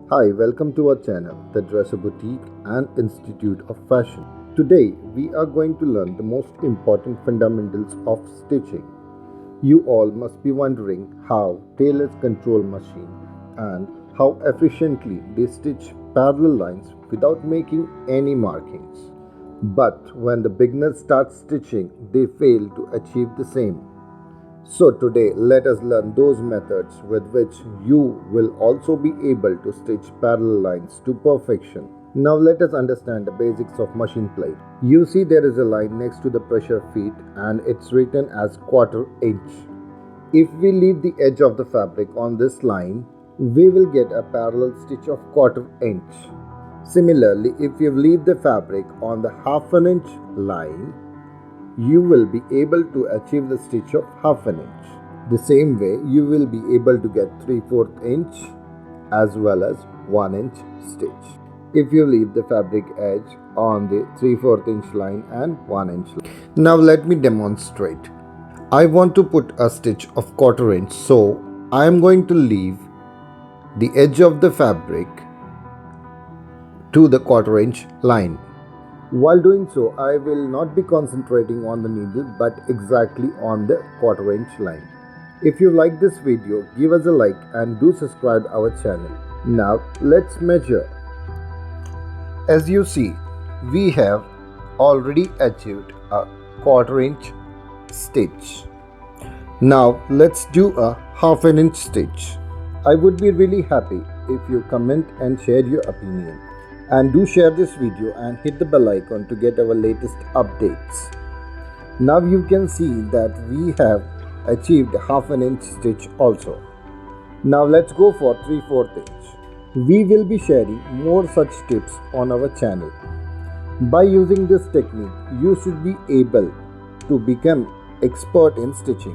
Hi, welcome to our channel, The Dresser Boutique and Institute of Fashion. Today, we are going to learn the most important fundamentals of stitching. You all must be wondering how tailors control machine and how efficiently they stitch parallel lines without making any markings. But when the beginners start stitching, they fail to achieve the same. So today let us learn those methods with which you will also be able to stitch parallel lines to perfection. Now let us understand the basics of machine plate. You see there is a line next to the pressure feet and it's written as quarter inch. If we leave the edge of the fabric on this line, we will get a parallel stitch of quarter inch. Similarly, if you leave the fabric on the half an inch line, you will be able to achieve the stitch of half an inch. The same way, you will be able to get 3/4 inch as well as 1 inch stitch if you leave the fabric edge on the 3/4 inch line and 1 inch line. Now let me demonstrate. I want to put a stitch of quarter inch, so I am going to leave the edge of the fabric to the quarter inch line. While doing so, I will not be concentrating on the needle but exactly on the quarter inch line. If you like this video, give us a like and do subscribe our channel. Now let's measure. As you see, we have already achieved a quarter inch stitch. Now let's do a half an inch stitch. I would be really happy if you comment and share your opinion. And do share this video and hit the bell icon to get our latest updates. Now you can see that we have achieved half an inch stitch also. Now let's go for 3/4 inch. We will be sharing more such tips on our channel. By using this technique, you should be able to become expert in stitching.